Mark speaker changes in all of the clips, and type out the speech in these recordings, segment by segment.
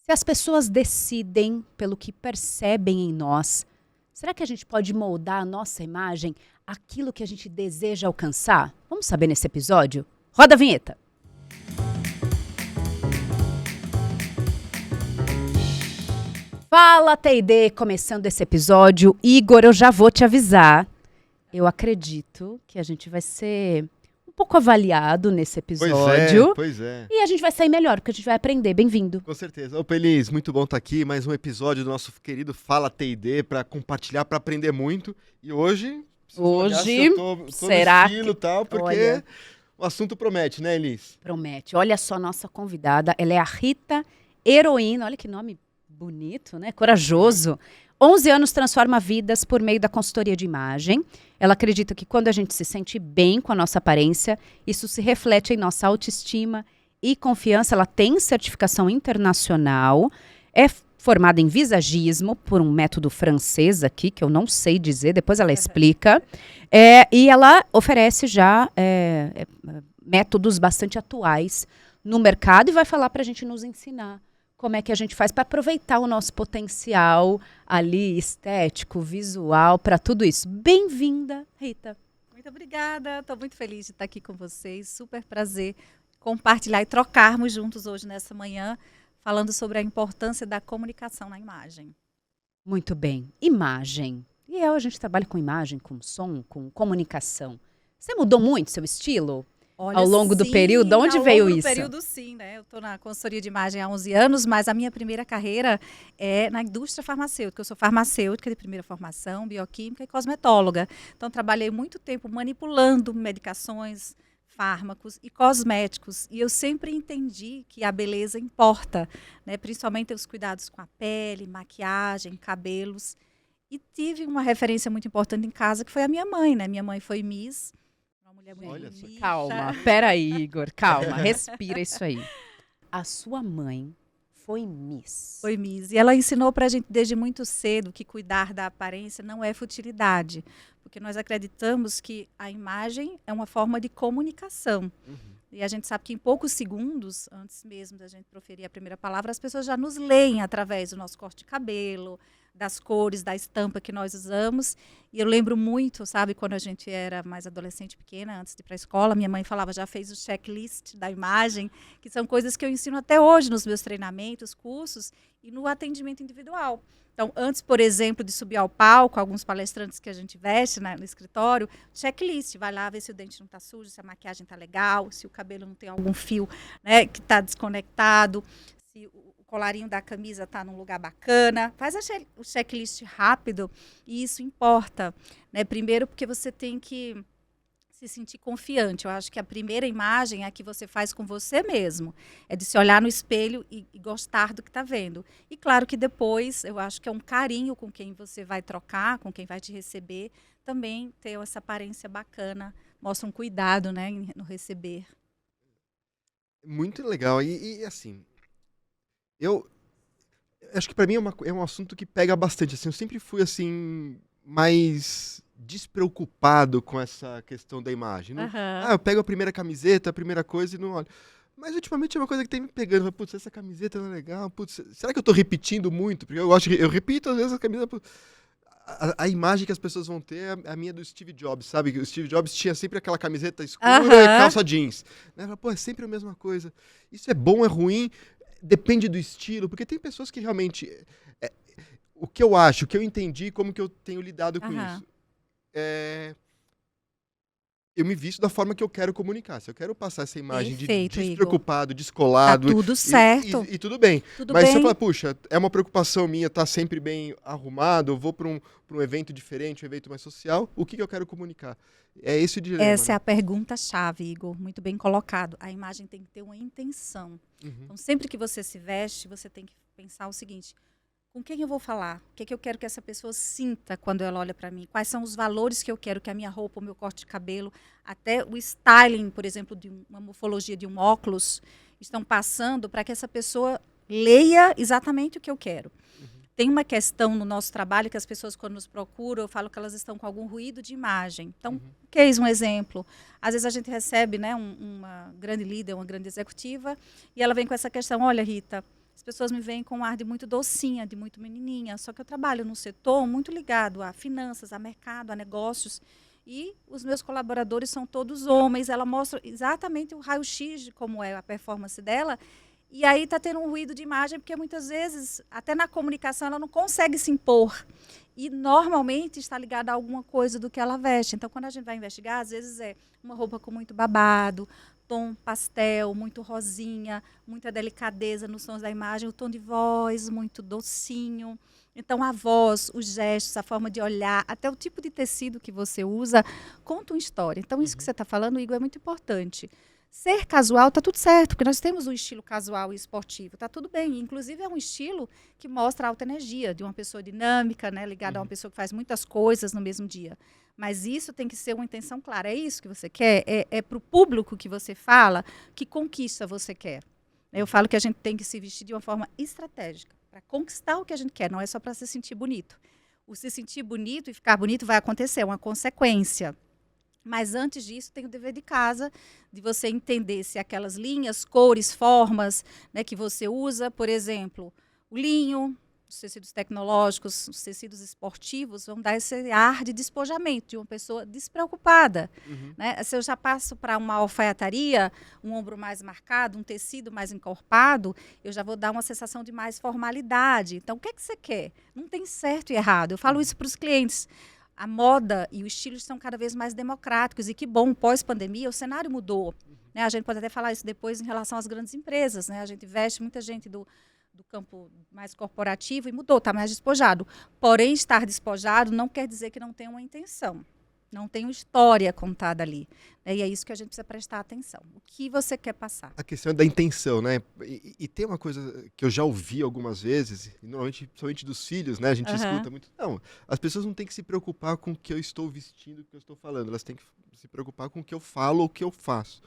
Speaker 1: Se as pessoas decidem pelo que percebem em nós, será que a gente pode moldar a nossa imagem àquilo que a gente deseja alcançar? Vamos saber nesse episódio? Roda a vinheta! Fala, T&D! Começando esse episódio. Igor, eu já vou te avisar. Eu acredito que a gente vai ser um pouco avaliado nesse episódio.
Speaker 2: Pois é.
Speaker 1: E a gente vai sair melhor, porque a gente vai aprender. Bem-vindo.
Speaker 2: Com certeza. Ô, Pelis, muito bom estar aqui. Mais um episódio do nosso querido Fala T&D para compartilhar, para aprender muito. E hoje,
Speaker 1: Hoje,
Speaker 2: tô
Speaker 1: será
Speaker 2: no estilo
Speaker 1: que...
Speaker 2: tal, porque
Speaker 1: Olha,
Speaker 2: o assunto promete, né, Elis?
Speaker 1: promete. Olha só, nossa convidada. Ela é a Rita Heroína. Olha que nome bonito, né? Corajoso. 11 anos transforma vidas por meio da consultoria de imagem. Ela acredita que quando a gente se sente bem com a nossa aparência, isso se reflete em nossa autoestima e confiança. Ela tem certificação internacional, é formada em visagismo por um método francês aqui, que eu não sei dizer, depois ela explica. E ela oferece já métodos bastante atuais no mercado e vai falar para a gente nos ensinar como é que a gente faz para aproveitar o nosso potencial ali, estético, visual, para tudo isso. Bem-vinda, Rita.
Speaker 3: Muito obrigada, estou muito feliz de estar aqui com vocês, super prazer compartilhar e trocarmos juntos hoje nessa manhã, falando sobre a importância da comunicação na imagem.
Speaker 1: Muito bem, imagem. E a gente trabalha com imagem, com som, com comunicação. Você mudou muito seu estilo?
Speaker 3: Olha,
Speaker 1: ao longo do
Speaker 3: sim,
Speaker 1: período? De onde veio isso?
Speaker 3: Ao longo do período, sim, né? Eu estou na consultoria de imagem há 11 anos, mas a minha primeira carreira é na indústria farmacêutica. Eu sou farmacêutica de primeira formação, bioquímica e cosmetóloga. Então, trabalhei muito tempo manipulando medicações, fármacos e cosméticos. E eu sempre entendi que a beleza importa, né? Principalmente os cuidados com a pele, maquiagem, cabelos. E tive uma referência muito importante em casa, que foi a minha mãe, né? Minha mãe foi Miss.
Speaker 2: Olha só.
Speaker 1: Calma, peraí, Igor, calma, respira isso aí. A sua mãe foi Miss.
Speaker 3: Foi Miss. E ela ensinou pra gente desde muito cedo que cuidar da aparência não é futilidade. Porque nós acreditamos que a imagem é uma forma de comunicação. E a gente sabe que em poucos segundos, antes mesmo da gente proferir a primeira palavra, as pessoas já nos leem através do nosso corte de cabelo, das cores, da estampa que nós usamos. E eu lembro muito, sabe, quando a gente era mais adolescente, pequena, antes de ir para a escola, minha mãe falava, já fez o checklist da imagem, que são coisas que eu ensino até hoje nos meus treinamentos, cursos e no atendimento individual. Então, antes, por exemplo, de subir ao palco, alguns palestrantes que a gente veste no escritório, checklist, vai lá ver se o dente não está sujo, se a maquiagem está legal, se o cabelo não tem algum fio, né, que está desconectado, se o colarinho da camisa está num lugar bacana. Faz o checklist rápido e isso importa, né? Primeiro porque você tem que se sentir confiante. Eu acho que a primeira imagem é a que você faz com você mesmo. É de se olhar no espelho e gostar do que está vendo. E claro que depois, eu acho que é um carinho com quem você vai trocar, com quem vai te receber, também ter essa aparência bacana, mostra um cuidado, né, no receber.
Speaker 2: Muito legal. E assim, eu acho que para mim é um assunto que pega bastante. Assim, eu sempre fui assim mais despreocupado com essa questão da imagem. Não, eu pego a primeira camiseta, a primeira coisa e não olho. Mas ultimamente é uma coisa que tem me pegando. Putz, essa camiseta não é legal. Putz, será que eu tô repetindo muito? Porque eu repito às vezes a camisa. A imagem que as pessoas vão ter é a minha do Steve Jobs, sabe? O Steve Jobs tinha sempre aquela camiseta escura e calça jeans. Né? Pô, é sempre a mesma coisa. Isso é bom, é ruim? Depende do estilo, porque tem pessoas que realmente... o que eu acho, o que eu entendi, como que eu tenho lidado com isso. Eu me visto da forma que eu quero comunicar. Se eu quero passar essa imagem
Speaker 3: Perfeito,
Speaker 2: de despreocupado,
Speaker 3: Igor.
Speaker 2: descolado...
Speaker 3: Tá tudo certo.
Speaker 2: E tudo bem.
Speaker 3: Tudo
Speaker 2: Mas
Speaker 3: bem.
Speaker 2: se eu falar, puxa, é uma preocupação minha estar sempre bem arrumado, eu vou para um evento diferente, um evento mais social, o que eu quero comunicar? É esse o dilema.
Speaker 3: Essa
Speaker 2: né?
Speaker 3: é a pergunta-chave, Igor. Muito bem colocado. A imagem tem que ter uma intenção. Então, sempre que você se veste, você tem que pensar o seguinte... Com quem eu vou falar? O que eu quero que essa pessoa sinta quando ela olha para mim? Quais são os valores que eu quero que a minha roupa, o meu corte de cabelo, até o styling, por exemplo, de uma morfologia de um óculos, estão passando para que essa pessoa leia exatamente o que eu quero. Tem uma questão no nosso trabalho que as pessoas, quando nos procuram, eu falo que elas estão com algum ruído de imagem. Então, um exemplo. Às vezes a gente recebe, né, uma grande líder, uma grande executiva, e ela vem com essa questão, olha, Rita, as pessoas me veem com um ar de muito docinha, de muito menininha, só que eu trabalho num setor muito ligado a finanças, a mercado, a negócios, e os meus colaboradores são todos homens. Ela mostra exatamente o raio-x de como é a performance dela. E aí está tendo um ruído de imagem, porque muitas vezes, até na comunicação, ela não consegue se impor. E normalmente está ligada a alguma coisa do que ela veste. Então, quando a gente vai investigar, às vezes é uma roupa com muito babado, tom pastel, muito rosinha, muita delicadeza nos sons da imagem, o tom de voz muito docinho. Então, a voz, os gestos, a forma de olhar, até o tipo de tecido que você usa, conta uma história. Então, isso que você está falando, Igor, é muito importante. Ser casual está tudo certo, porque nós temos um estilo casual e esportivo, está tudo bem. Inclusive, é um estilo que mostra a alta energia de uma pessoa dinâmica, né, ligada a uma pessoa que faz muitas coisas no mesmo dia. Mas isso tem que ser uma intenção clara. É isso que você quer? É para o público que você fala? Que conquista você quer? Eu falo que a gente tem que se vestir de uma forma estratégica, para conquistar o que a gente quer, não é só para se sentir bonito. O se sentir bonito e ficar bonito vai acontecer, é uma consequência. Mas antes disso, tem o dever de casa, de você entender se aquelas linhas, cores, formas, né, que você usa, por exemplo, o linho, os tecidos tecnológicos, os tecidos esportivos, vão dar esse ar de despojamento, de uma pessoa despreocupada. Né? Se eu já passo para uma alfaiataria, um ombro mais marcado, um tecido mais encorpado, eu já vou dar uma sensação de mais formalidade. Então, o que é que você quer? Não tem certo e errado. Eu falo isso para os clientes. A moda e o estilo estão cada vez mais democráticos. E que bom, pós-pandemia, o cenário mudou. Né? A gente pode até falar isso depois em relação às grandes empresas. Né? A gente veste muita gente do campo mais corporativo e mudou, está mais despojado. Porém, estar despojado não quer dizer que não tem uma intenção. Não tem uma história contada ali. Né? E é isso que a gente precisa prestar atenção. O que você quer passar?
Speaker 2: A questão da intenção, né? E tem uma coisa que eu já ouvi algumas vezes, e normalmente, principalmente dos filhos, né? A gente escuta muito. Não, as pessoas não têm que se preocupar com o que eu estou vestindo, o que eu estou falando. Elas têm que se preocupar com o que eu falo ou o que eu faço.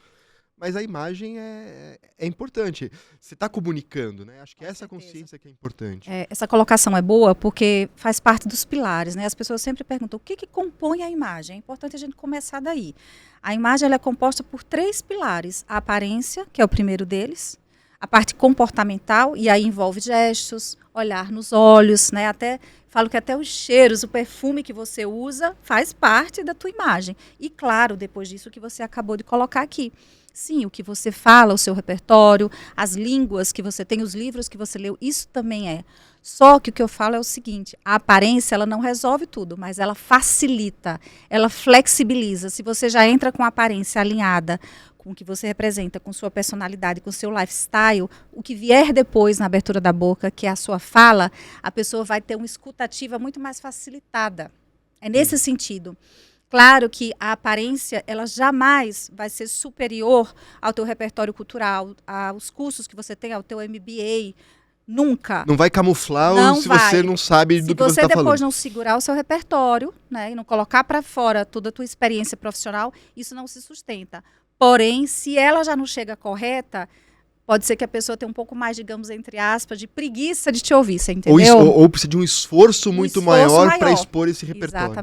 Speaker 2: Mas a imagem é importante. Você está comunicando, né? Acho que essa consciência que é importante.
Speaker 3: Essa colocação é boa porque faz parte dos pilares, né? As pessoas sempre perguntam o que compõe a imagem. É importante a gente começar daí. A imagem ela é composta por 3 pilares. A aparência, que é o primeiro deles. A parte comportamental, e aí envolve gestos, olhar nos olhos, né? Até falo que até os cheiros, o perfume que você usa faz parte da tua imagem. E claro, depois disso que você acabou de colocar aqui. Sim, o que você fala, o seu repertório, as línguas que você tem, os livros que você leu, isso também é. Só que o que eu falo é o seguinte, a aparência ela não resolve tudo, mas ela facilita, ela flexibiliza. Se você já entra com a aparência alinhada com o que você representa, com sua personalidade, com seu lifestyle, o que vier depois na abertura da boca, que é a sua fala, a pessoa vai ter uma escutativa muito mais facilitada. É nesse sentido. Claro que a aparência, ela jamais vai ser superior ao teu repertório cultural, aos cursos que você tem, ao teu MBA, nunca.
Speaker 2: Não vai camuflar se você não sabe do que você está falando. Se você
Speaker 3: depois não segurar o seu repertório, né, e não colocar para fora toda a tua experiência profissional, isso não se sustenta. Porém, se ela já não chega correta, pode ser que a pessoa tenha um pouco mais, digamos, entre aspas, de preguiça de te ouvir, você entendeu?
Speaker 2: Ou precisa de um esforço muito maior para expor esse repertório.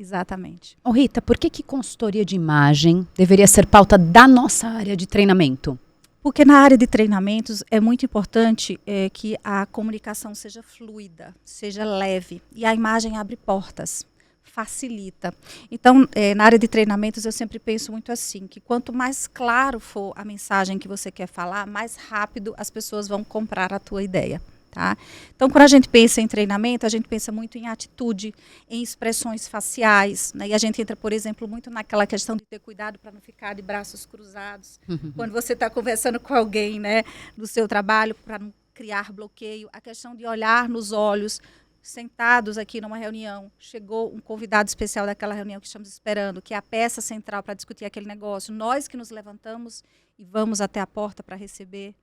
Speaker 3: Exatamente.
Speaker 1: Ô Rita, por que consultoria de imagem deveria ser pauta da nossa área de treinamento?
Speaker 3: Porque na área de treinamentos é muito importante que a comunicação seja fluida, seja leve. E a imagem abre portas, facilita. Então, na área de treinamentos eu sempre penso muito assim, que quanto mais claro for a mensagem que você quer falar, mais rápido as pessoas vão comprar a tua ideia. Tá? Então, quando a gente pensa em treinamento, a gente pensa muito em atitude, em expressões faciais, né? E a gente entra, por exemplo, muito naquela questão de ter cuidado para não ficar de braços cruzados. Quando você está conversando com alguém, né, do seu trabalho, para não criar bloqueio. A questão de olhar nos olhos, sentados aqui numa reunião, chegou um convidado especial daquela reunião que estamos esperando, que é a peça central para discutir aquele negócio. Nós que nos levantamos e vamos até a porta para receber,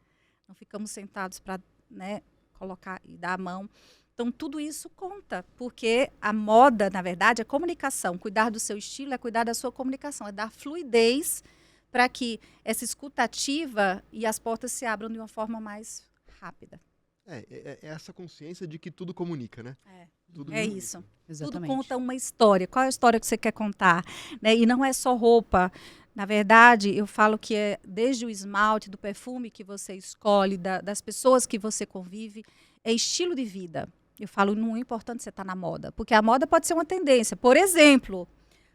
Speaker 3: não ficamos sentados para, né, colocar e dar a mão. Então, tudo isso conta, porque a moda, na verdade, é comunicação. Cuidar do seu estilo é cuidar da sua comunicação, é dar fluidez para que essa escutativa e as portas se abram de uma forma mais rápida.
Speaker 2: É essa consciência de que tudo comunica, né?
Speaker 3: Isso.
Speaker 1: Exatamente.
Speaker 3: Tudo conta uma história. Qual é a história que você quer contar? Né? E não é só roupa. Na verdade, eu falo que é desde o esmalte, do perfume que você escolhe, das pessoas que você convive, é estilo de vida. Eu falo, não é importante você estar na moda, porque a moda pode ser uma tendência. Por exemplo,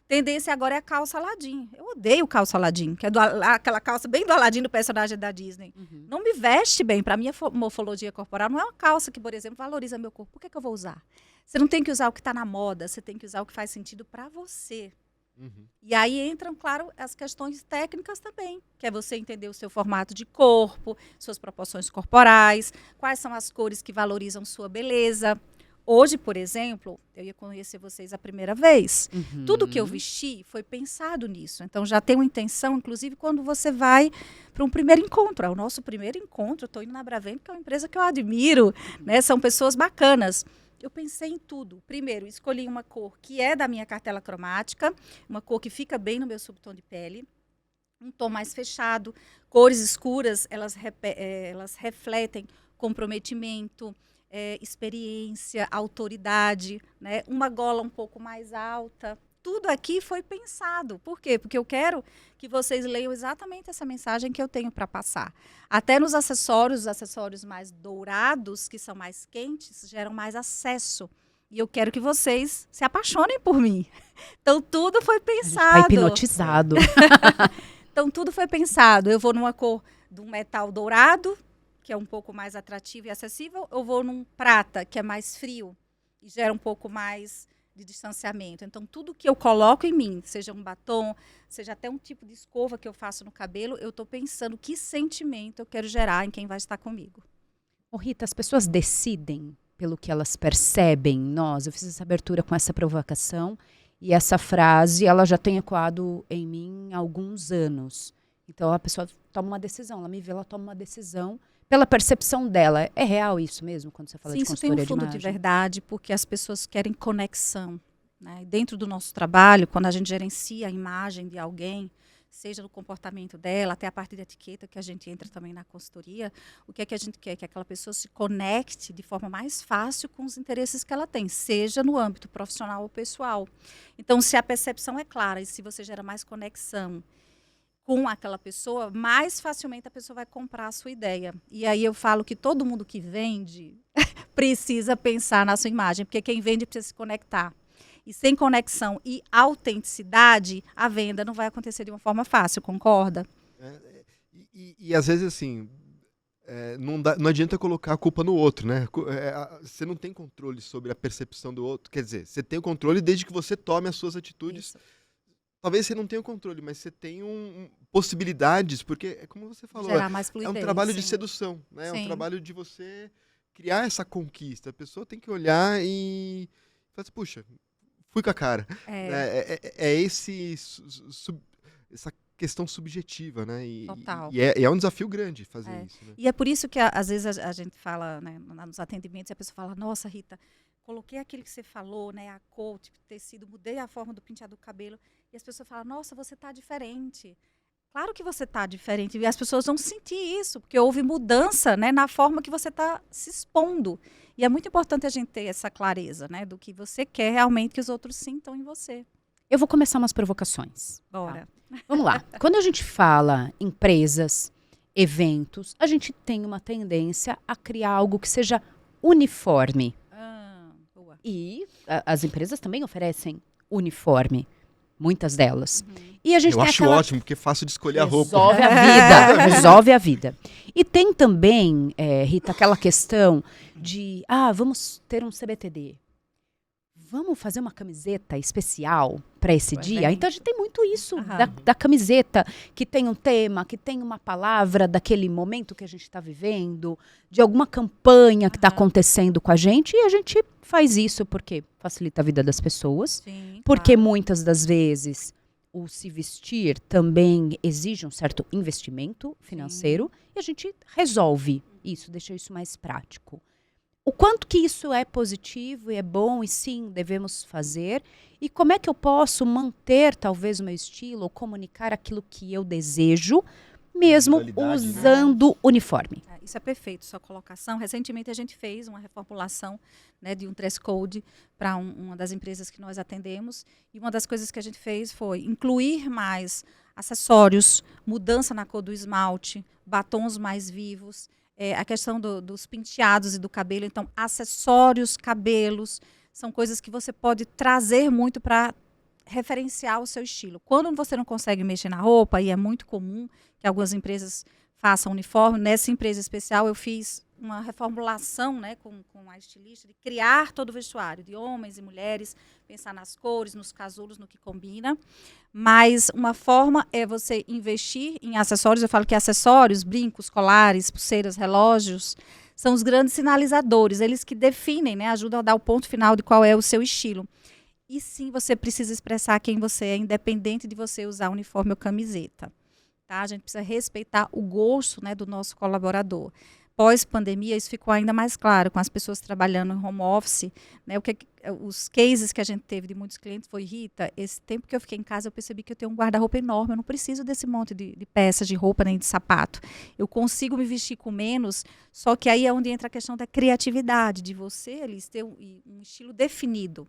Speaker 3: tendência agora é a calça Aladdin. Eu odeio calça Aladdin, que é aquela calça bem do Aladdin, do personagem da Disney.
Speaker 1: Uhum.
Speaker 3: Não me veste bem. Para minha morfologia corporal, não é uma calça que, por exemplo, valoriza meu corpo. Por que eu vou usar? Você não tem que usar o que está na moda, você tem que usar o que faz sentido para você.
Speaker 2: Uhum.
Speaker 3: E aí entram, claro, as questões técnicas também, que é você entender o seu formato de corpo, suas proporções corporais, quais são as cores que valorizam sua beleza. Hoje, por exemplo, eu ia conhecer vocês a primeira vez.
Speaker 1: Uhum.
Speaker 3: Tudo que eu vesti foi pensado nisso. Então, já tem uma intenção, inclusive, quando você vai para um primeiro encontro. É o nosso primeiro encontro. Eu estou indo na Bravento, que é uma empresa que eu admiro, né? São pessoas bacanas. Eu pensei em tudo. Primeiro, escolhi uma cor que é da minha cartela cromática, uma cor que fica bem no meu subtom de pele, um tom mais fechado. Cores escuras, elas refletem comprometimento, experiência, autoridade, né? Uma gola um pouco mais alta. Tudo aqui foi pensado. Por quê? Porque eu quero que vocês leiam exatamente essa mensagem que eu tenho para passar. Até nos acessórios, os acessórios mais dourados, que são mais quentes, geram mais acesso. E eu quero que vocês se apaixonem por mim. Então, tudo foi pensado.
Speaker 1: Tá hipnotizado.
Speaker 3: Então, tudo foi pensado. Eu vou numa cor de um metal dourado, que é um pouco mais atrativo e acessível. Eu vou num prata, que é mais frio e gera um pouco mais de distanciamento. Então, tudo que eu coloco em mim, seja um batom, seja até um tipo de escova que eu faço no cabelo, eu estou pensando que sentimento eu quero gerar em quem vai estar comigo.
Speaker 1: Ô, Rita, as pessoas decidem pelo que elas percebem em nós. Eu fiz essa abertura com essa provocação e essa frase, ela já tem ecoado em mim há alguns anos. Então, a pessoa toma uma decisão, ela me vê, ela toma uma decisão pela percepção dela. É real isso mesmo, quando você fala de consultoria de imagem?
Speaker 3: Sim, isso tem um fundo de verdade, porque as pessoas querem conexão, né? Dentro do nosso trabalho, quando a gente gerencia a imagem de alguém, seja no comportamento dela, até a parte de etiqueta, que a gente entra também na consultoria, o que é que a gente quer? Que aquela pessoa se conecte de forma mais fácil com os interesses que ela tem, seja no âmbito profissional ou pessoal. Então, se a percepção é clara e se você gera mais conexão com aquela pessoa, mais facilmente a pessoa vai comprar a sua ideia. E aí eu falo que todo mundo que vende precisa pensar na sua imagem, porque quem vende precisa se conectar. E sem conexão e autenticidade, a venda não vai acontecer de uma forma fácil, concorda?
Speaker 2: E às vezes, assim, não adianta colocar a culpa no outro, né? Você não tem controle sobre a percepção do outro. Quer dizer, você tem o controle desde que você tome as suas atitudes. Isso. Talvez você não tenha o controle, mas você tem possibilidades, porque é como você falou,
Speaker 3: gerar mais fluidez,
Speaker 2: é um trabalho
Speaker 3: sim.
Speaker 2: de sedução, né? É
Speaker 3: Sim.
Speaker 2: um trabalho de você criar essa conquista. A pessoa tem que olhar e falar assim, puxa, fui com a cara. Essa questão subjetiva, né?
Speaker 3: Total.
Speaker 2: E é um desafio grande fazer isso. Né?
Speaker 3: E é por isso que às vezes a gente fala, né, nos atendimentos, e a pessoa fala, nossa, Rita, coloquei aquilo que você falou, né, a cor, tipo de tecido, mudei a forma do penteado do cabelo. E as pessoas falam, nossa, você está diferente. Claro que você está diferente. E as pessoas vão sentir isso, porque houve mudança, né, na forma que você está se expondo. E é muito importante a gente ter essa clareza, né, do que você quer realmente que os outros sintam em você.
Speaker 1: Eu vou começar umas provocações.
Speaker 3: Bora.
Speaker 1: Tá? Vamos lá. Quando a gente fala empresas, eventos, a gente tem uma tendência a criar algo que seja uniforme.
Speaker 3: Boa.
Speaker 1: E as empresas também oferecem uniforme. Muitas delas. E a gente
Speaker 2: Eu acho ótimo, porque é fácil de escolher a roupa.
Speaker 1: Resolve a vida. Resolve a vida. E tem também, Rita, aquela questão de, vamos ter um CBTD. Vamos fazer uma camiseta especial para esse dia? Então a gente tem muito isso da camiseta, que tem um tema, que tem uma palavra daquele momento que a gente está vivendo, de alguma campanha que está acontecendo com a gente, e a gente faz isso porque facilita a vida das pessoas,
Speaker 3: Sim,
Speaker 1: porque muitas das vezes o se vestir também exige um certo investimento financeiro, e a gente resolve isso, deixa isso mais prático. O quanto que isso é positivo e é bom, e sim, devemos fazer. E como é que eu posso manter, talvez, o meu estilo, ou comunicar aquilo que eu desejo, mesmo
Speaker 2: Individualidade, né?
Speaker 1: usando uniforme.
Speaker 3: Isso é perfeito, sua colocação. Recentemente a gente fez uma reformulação, né, de um dress code para uma das empresas que nós atendemos. E uma das coisas que a gente fez foi incluir mais acessórios, mudança na cor do esmalte, batons mais vivos, a questão dos penteados e do cabelo. Então, acessórios, cabelos, são coisas que você pode trazer muito para referenciar o seu estilo. Quando você não consegue mexer na roupa, e é muito comum que algumas empresas façam uniforme, nessa empresa especial eu fiz uma reformulação, né, com a estilista, de criar todo o vestuário, de homens e mulheres, pensar nas cores, nos casulos, no que combina. Mas uma forma é você investir em acessórios. Eu falo que acessórios, brincos, colares, pulseiras, relógios, são os grandes sinalizadores, eles que definem, né, ajudam a dar o ponto final de qual é o seu estilo. E sim, você precisa expressar quem você é, independente de você usar uniforme ou camiseta. Tá? A gente precisa respeitar o gosto, né, do nosso colaborador. Pós-pandemia, isso ficou ainda mais claro, com as pessoas trabalhando em home office. Né, os cases que a gente teve de muitos clientes foi, Rita, esse tempo que eu fiquei em casa, eu percebi que eu tenho um guarda-roupa enorme, eu não preciso desse monte de peças de roupa nem de sapato. Eu consigo me vestir com menos, só que aí é onde entra a questão da criatividade, de você, Elis, ter um estilo definido.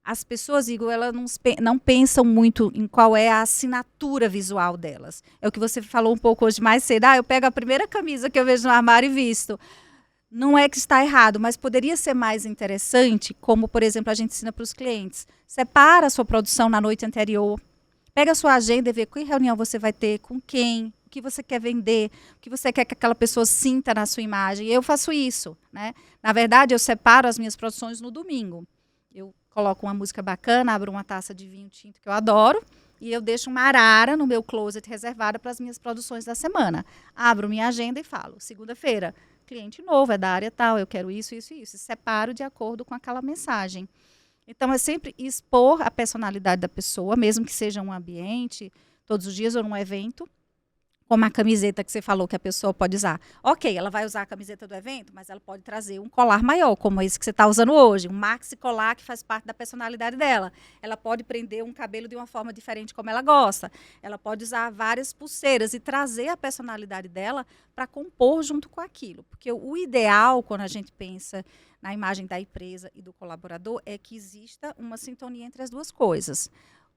Speaker 3: As pessoas, Igor, elas não pensam muito em qual é a assinatura visual delas. É o que você falou um pouco hoje mais cedo. Eu pego a primeira camisa que eu vejo no armário e visto. Não é que está errado, mas poderia ser mais interessante, como, por exemplo, a gente ensina para os clientes. Separa a sua produção na noite anterior. Pega a sua agenda e vê que reunião você vai ter, com quem, o que você quer vender, o que você quer que aquela pessoa sinta na sua imagem. E eu faço isso, né? Na verdade, eu separo as minhas produções no domingo. Eu coloco uma música bacana, abro uma taça de vinho tinto que eu adoro e eu deixo uma arara no meu closet reservada para as minhas produções da semana. Abro minha agenda e falo, segunda-feira, cliente novo, é da área tal, eu quero isso, isso e isso. E separo de acordo com aquela mensagem. Então, é sempre expor a personalidade da pessoa, mesmo que seja um ambiente, todos os dias ou num evento, como a camiseta que você falou que a pessoa pode usar. Ok, ela vai usar a camiseta do evento, mas ela pode trazer um colar maior, como esse que você está usando hoje, um maxi colar que faz parte da personalidade dela. Ela pode prender um cabelo de uma forma diferente como ela gosta. Ela pode usar várias pulseiras e trazer a personalidade dela para compor junto com aquilo. Porque o ideal, quando a gente pensa na imagem da empresa e do colaborador, é que exista uma sintonia entre as duas coisas.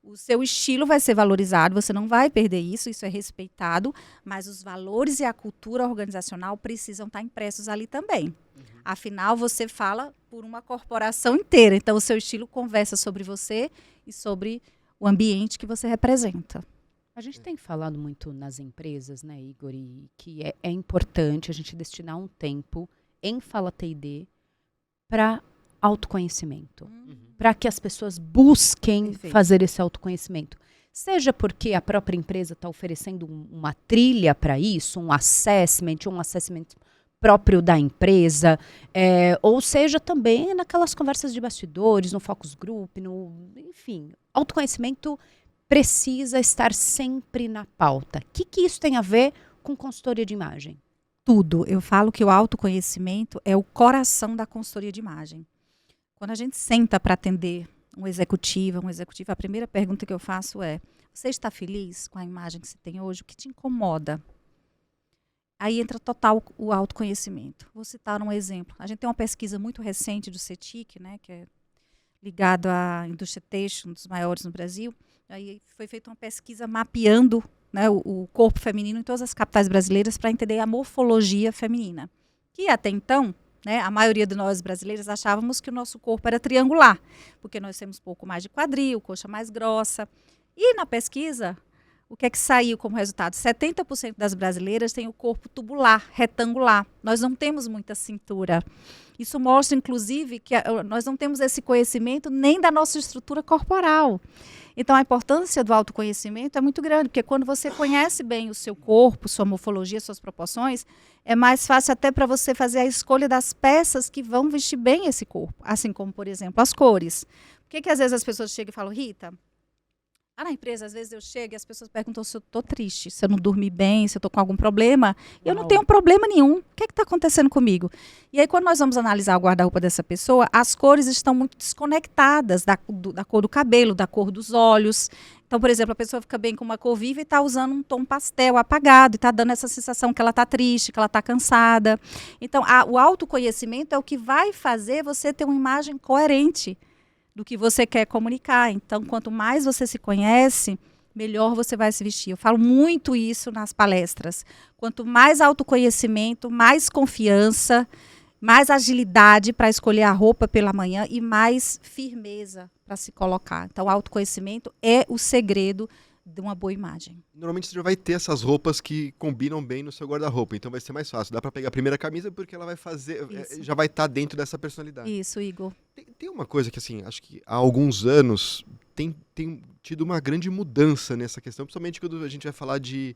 Speaker 3: O seu estilo vai ser valorizado, você não vai perder isso, isso é respeitado, mas os valores e a cultura organizacional precisam estar impressos ali também. Uhum. Afinal, você fala por uma corporação inteira, então o seu estilo conversa sobre você e sobre o ambiente que você representa.
Speaker 1: A gente tem falado muito nas empresas, né, Igor, e que é importante a gente destinar um tempo em Fala T&D para autoconhecimento. Para que as pessoas busquem fazer esse autoconhecimento. Seja porque a própria empresa está oferecendo uma trilha para isso, um assessment próprio da empresa, ou seja também naquelas conversas de bastidores, no focus group, enfim, autoconhecimento precisa estar sempre na pauta. O que isso tem a ver com consultoria de imagem?
Speaker 3: Tudo. Eu falo que o autoconhecimento é o coração da consultoria de imagem. Quando a gente senta para atender um executivo, a primeira pergunta que eu faço é: você está feliz com a imagem que você tem hoje? O que te incomoda? Aí entra total o autoconhecimento. Vou citar um exemplo. A gente tem uma pesquisa muito recente do CETIC, né, que é ligado à indústria têxtil, um dos maiores no Brasil. Aí foi feita uma pesquisa mapeando, né, o corpo feminino em todas as capitais brasileiras para entender a morfologia feminina. Que até então, né, a maioria de nós brasileiros achávamos que o nosso corpo era triangular, porque nós temos pouco mais de quadril, coxa mais grossa. E na pesquisa, o que é que saiu como resultado? 70% das brasileiras têm o corpo tubular, retangular. Nós não temos muita cintura. Isso mostra, inclusive, que nós não temos esse conhecimento nem da nossa estrutura corporal. Então, a importância do autoconhecimento é muito grande, porque quando você conhece bem o seu corpo, sua morfologia, suas proporções, é mais fácil até para você fazer a escolha das peças que vão vestir bem esse corpo. Assim como, por exemplo, as cores. Por que às vezes as pessoas chegam e falam: Rita, Na empresa, às vezes eu chego e as pessoas perguntam se eu estou triste, se eu não dormi bem, se eu estou com algum problema. Eu não tenho problema nenhum. O que está acontecendo comigo? E aí, quando nós vamos analisar o guarda-roupa dessa pessoa, as cores estão muito desconectadas da cor do cabelo, da cor dos olhos. Então, por exemplo, a pessoa fica bem com uma cor viva e está usando um tom pastel apagado e está dando essa sensação que ela está triste, que ela está cansada. Então, o autoconhecimento é o que vai fazer você ter uma imagem coerente do que você quer comunicar. Então, quanto mais você se conhece, melhor você vai se vestir. Eu falo muito isso nas palestras. Quanto mais autoconhecimento, mais confiança, mais agilidade para escolher a roupa pela manhã e mais firmeza para se colocar. Então, autoconhecimento é o segredo de uma boa imagem.
Speaker 2: Normalmente você já vai ter essas roupas que combinam bem no seu guarda-roupa, então vai ser mais fácil. Dá para pegar a primeira camisa porque ela vai fazer, já vai estar dentro dessa personalidade.
Speaker 3: Isso, Igor.
Speaker 2: Tem uma coisa que, assim, acho que há alguns anos tem tido uma grande mudança nessa questão, principalmente quando a gente vai falar de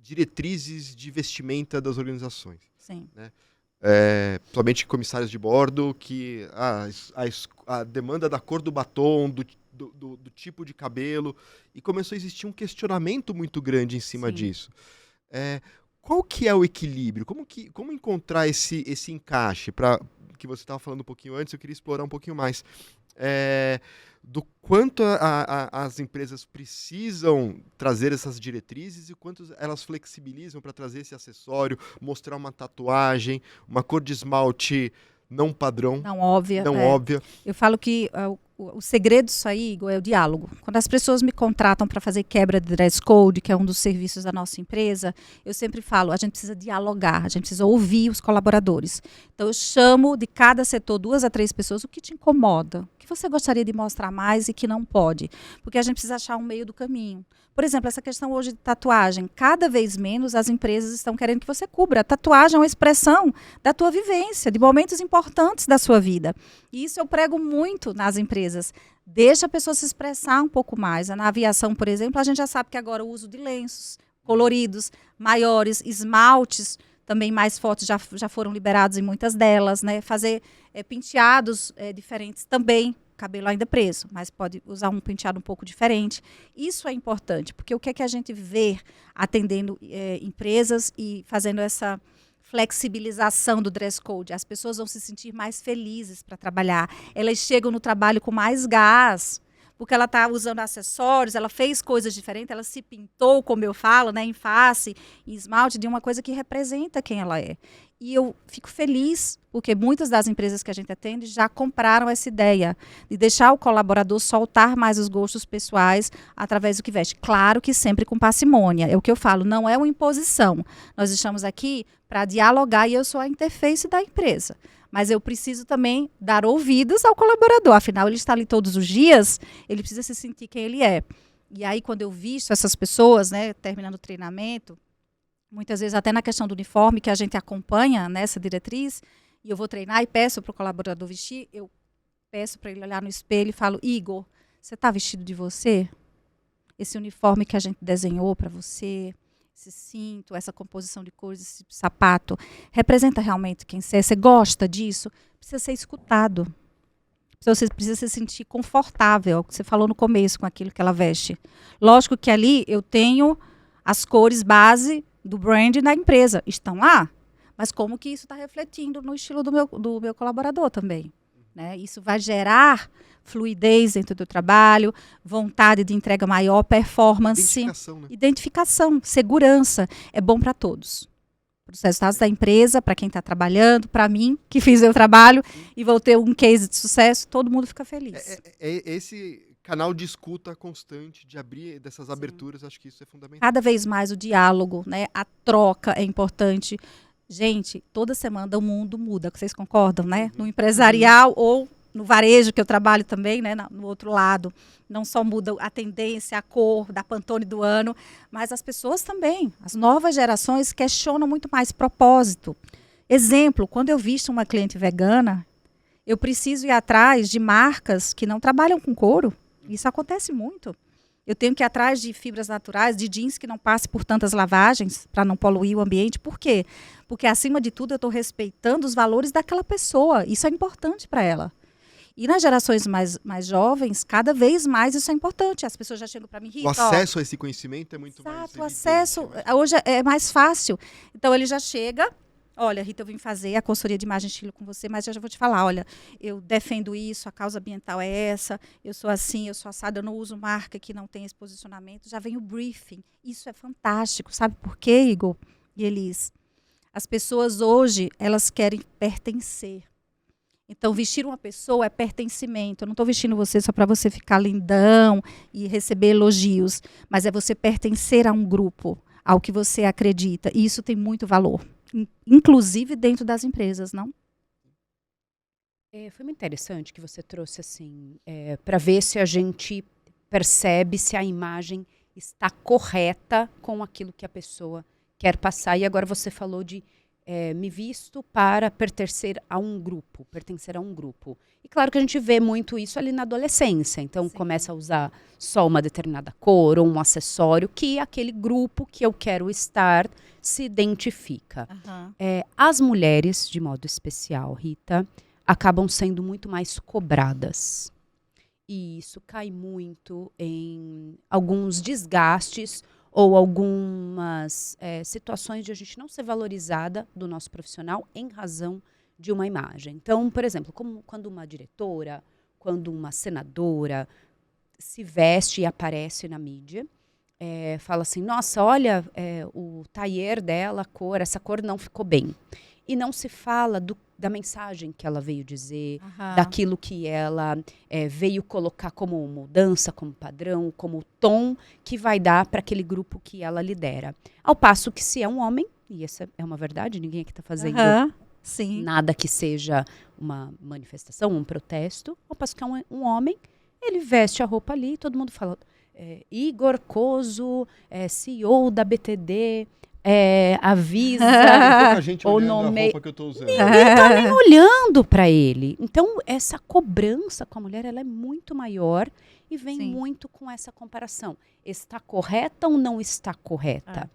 Speaker 2: diretrizes de vestimenta das organizações.
Speaker 3: Sim.
Speaker 2: Né? Principalmente comissários de bordo, que a demanda da cor do batom, do tipo de cabelo, e começou a existir um questionamento muito grande em cima disso. Qual que é o equilíbrio? Como encontrar esse encaixe? Que você estava falando um pouquinho antes, eu queria explorar um pouquinho mais. Do quanto as empresas precisam trazer essas diretrizes e quanto elas flexibilizam para trazer esse acessório, mostrar uma tatuagem, uma cor de esmalte não padrão.
Speaker 3: Não óbvia. Eu falo que o segredo disso aí, Igor, é o diálogo. Quando as pessoas me contratam para fazer quebra de dress code, que é um dos serviços da nossa empresa, eu sempre falo, a gente precisa dialogar, a gente precisa ouvir os colaboradores. Então eu chamo de cada setor 2 a 3 pessoas, o que te incomoda, o que você gostaria de mostrar mais e que não pode, porque a gente precisa achar um meio do caminho. Por exemplo, essa questão hoje de tatuagem, cada vez menos as empresas estão querendo que você cubra. A tatuagem é uma expressão da tua vivência, de momentos importantes da sua vida. E isso eu prego muito nas empresas. Deixa a pessoa se expressar um pouco mais. Na aviação, por exemplo, a gente já sabe que agora o uso de lenços coloridos, maiores, esmaltes, também mais fortes, já foram liberados em muitas delas, né? Fazer penteados diferentes também. Cabelo ainda preso, mas pode usar um penteado um pouco diferente. Isso é importante, porque o que é que a gente vê atendendo empresas e fazendo essa flexibilização do dress code? As pessoas vão se sentir mais felizes para trabalhar. Elas chegam no trabalho com mais gás, porque ela está usando acessórios, ela fez coisas diferentes, ela se pintou, como eu falo, né, em face, em esmalte, de uma coisa que representa quem ela é. E eu fico feliz, porque muitas das empresas que a gente atende já compraram essa ideia de deixar o colaborador soltar mais os gostos pessoais através do que veste. Claro que sempre com parcimônia. É o que eu falo, não é uma imposição. Nós estamos aqui para dialogar e eu sou a interface da empresa. Mas eu preciso também dar ouvidos ao colaborador. Afinal, ele está ali todos os dias, ele precisa se sentir quem ele é. E aí, quando eu visto essas pessoas, né, terminando o treinamento, muitas vezes até na questão do uniforme, que a gente acompanha nessa diretriz, e eu vou treinar e peço para o colaborador vestir, eu peço para ele olhar no espelho e falo, Igor, você está vestido de você? Esse uniforme que a gente desenhou para você, esse cinto, essa composição de cores, esse sapato, representa realmente quem você é? Você gosta disso? Precisa ser escutado. Você precisa se sentir confortável, que você falou no começo com aquilo que ela veste. Lógico que ali eu tenho as cores base do brand da empresa, estão lá, mas como que isso está refletindo no estilo do meu colaborador também, né? Isso vai gerar fluidez dentro do trabalho, vontade de entrega maior, performance, identificação, segurança, é bom para todos. Para os resultados da empresa, para quem está trabalhando, para mim, que fiz o trabalho e vou ter um case de sucesso, todo mundo fica feliz.
Speaker 2: Esse canal de escuta constante, de abrir dessas aberturas, acho que isso é fundamental.
Speaker 3: Cada vez mais o diálogo, né? A troca é importante. Gente, toda semana o mundo muda, vocês concordam, né? No empresarial ou no varejo, que eu trabalho também, né? No outro lado. Não só muda a tendência, a cor da Pantone do ano, mas as pessoas também. As novas gerações questionam muito mais propósito. Exemplo, quando eu visto uma cliente vegana, eu preciso ir atrás de marcas que não trabalham com couro. Isso acontece muito. Eu tenho que ir atrás de fibras naturais, de jeans que não passe por tantas lavagens para não poluir o ambiente. Por quê? Porque, acima de tudo, eu estou respeitando os valores daquela pessoa. Isso é importante para ela. E nas gerações mais jovens, cada vez mais isso é importante. As pessoas já chegam para mim, Rita,
Speaker 2: O acesso a esse conhecimento é muito mais
Speaker 3: exato, o
Speaker 2: evidente,
Speaker 3: acesso hoje é mais fácil. Então ele já chega, olha, Rita, eu vim fazer a consultoria de imagem e estilo com você, mas eu já vou te falar, olha, eu defendo isso, a causa ambiental é essa, eu sou assim, eu sou assada, eu não uso marca que não tem esse posicionamento, já vem o briefing. Isso é fantástico, sabe por quê, Igor e Elis? As pessoas hoje, elas querem pertencer. Então, vestir uma pessoa é pertencimento. Eu não estou vestindo você só para você ficar lindão e receber elogios, mas é você pertencer a um grupo, ao que você acredita. E isso tem muito valor, inclusive dentro das empresas, não?
Speaker 1: Foi muito interessante que você trouxe assim, para ver se a gente percebe se a imagem está correta com aquilo que a pessoa quer passar. E agora você falou de me visto para pertencer a um grupo, E claro que a gente vê muito isso ali na adolescência. Então começa a usar só uma determinada cor ou um acessório que aquele grupo que eu quero estar se identifica. As mulheres, de modo especial, Rita, acabam sendo muito mais cobradas. E isso cai muito em alguns desgastes ou algumas situações de a gente não ser valorizada do nosso profissional em razão de uma imagem. Então, por exemplo, quando uma diretora, quando uma senadora se veste e aparece na mídia, fala assim, nossa, olha, o tailleur dela, essa cor não ficou bem. E não se fala da mensagem que ela veio dizer, daquilo que ela veio colocar como mudança, como padrão, como tom que vai dar para aquele grupo que ela lidera. Ao passo que se é um homem, e essa é uma verdade, ninguém aqui está fazendo nada que seja uma manifestação, um protesto, ao passo que é um homem, ele veste a roupa ali e todo mundo fala, Igor Coso, CEO da BTD, avisa
Speaker 2: ou nomeia a roupa que eu tô usando.
Speaker 1: Ninguém tá nem olhando para ele. Então, essa cobrança com a mulher, ela é muito maior e vem muito com essa comparação. Está correta ou não está correta?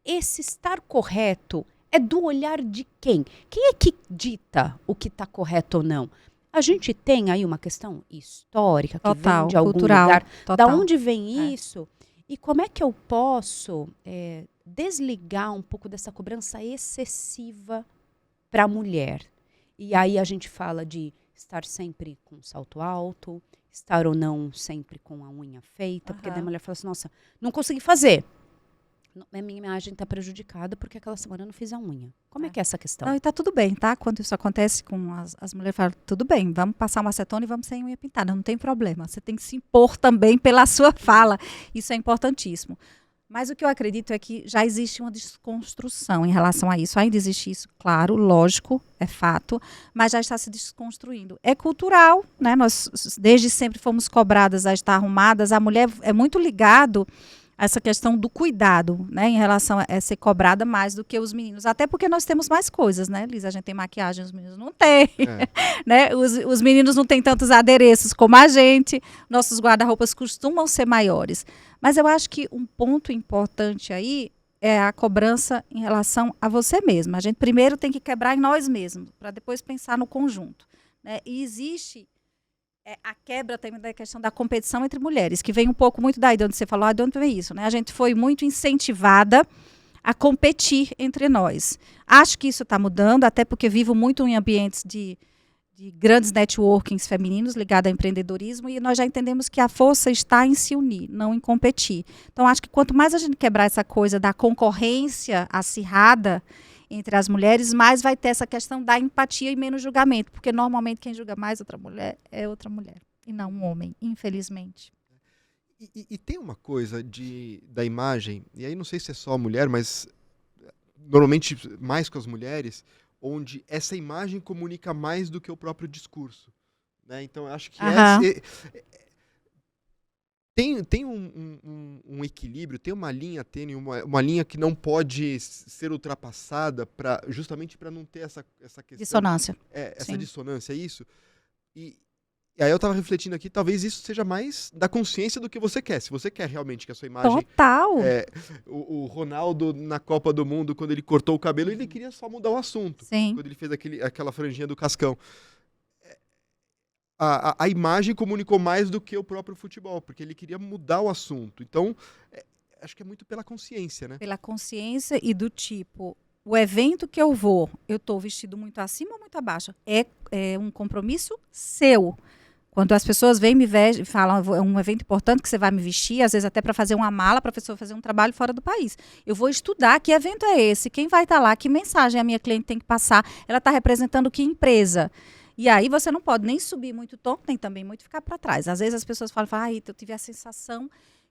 Speaker 1: Esse estar correto é do olhar de quem? Quem é que dita o que está correto ou não? A gente tem aí uma questão histórica que vem de algum lugar. Da onde vem isso? E como é que eu posso desligar um pouco dessa cobrança excessiva para a mulher? E aí a gente fala de estar sempre com salto alto, estar ou não sempre com a unha feita, porque daí a mulher fala assim, nossa, não consegui fazer. A minha imagem está prejudicada porque aquela semana eu não fiz a unha. Como é que é essa questão?
Speaker 3: Não, e tá tudo bem, tá? Quando isso acontece com as mulheres, falam, tudo bem, vamos passar uma acetona e vamos sem unha pintada, não tem problema. Você tem que se impor também pela sua fala. Isso é importantíssimo. Mas o que eu acredito é que já existe uma desconstrução em relação a isso. Ainda existe isso, claro, lógico, é fato, mas já está se desconstruindo. É cultural, né? Nós desde sempre fomos cobradas a estar arrumadas. A mulher é muito ligado essa questão do cuidado, né, em relação a ser cobrada mais do que os meninos. Até porque nós temos mais coisas, né, Liz? A gente tem maquiagem, os meninos não têm. Né? Os meninos não têm tantos adereços como a gente. Nossos guarda-roupas costumam ser maiores. Mas eu acho que um ponto importante aí é a cobrança em relação a você mesma. A gente primeiro tem que quebrar em nós mesmos, para depois pensar no conjunto. Né? E existe a quebra também da questão da competição entre mulheres, que vem um pouco muito daí de onde você falou, de onde vem isso, né? A gente foi muito incentivada a competir entre nós. Acho que isso está mudando, até porque vivo muito em ambientes de grandes networkings femininos ligados ao empreendedorismo, e nós já entendemos que a força está em se unir, não em competir. Então, acho que quanto mais a gente quebrar essa coisa da concorrência acirrada entre as mulheres, mais vai ter essa questão da empatia e menos julgamento, porque normalmente quem julga mais outra mulher é outra mulher, e não um homem, infelizmente.
Speaker 2: E tem uma coisa da imagem, e aí não sei se é só a mulher, mas normalmente mais com as mulheres, onde essa imagem comunica mais do que o próprio discurso. Né? Então, eu acho que tem um equilíbrio, tem uma linha tênue, uma linha que não pode ser ultrapassada justamente para não ter essa questão.
Speaker 3: Dissonância.
Speaker 2: Essa dissonância, isso. E aí eu estava refletindo aqui, talvez isso seja mais da consciência do que você quer. Se você quer realmente que a sua imagem...
Speaker 3: Total!
Speaker 2: O Ronaldo, na Copa do Mundo, quando ele cortou o cabelo, ele queria só mudar o assunto.
Speaker 3: Sim.
Speaker 2: Quando ele fez aquela franjinha do Cascão. a imagem comunicou mais do que o próprio futebol, porque ele queria mudar o assunto. Então, acho que é muito pela consciência, né?
Speaker 3: Pela consciência e do tipo, o evento que eu vou, eu estou vestido muito acima ou muito abaixo? É um compromisso seu. Quando as pessoas vêm me vestem, falam, é um evento importante que você vai me vestir, às vezes até para fazer uma mala, para a pessoa fazer um trabalho fora do país. Eu vou estudar que evento é esse, quem vai estar lá, que mensagem a minha cliente tem que passar, ela está representando que empresa. E aí você não pode nem subir muito o tom, nem também muito ficar para trás. Às vezes as pessoas falam, eu tive a sensação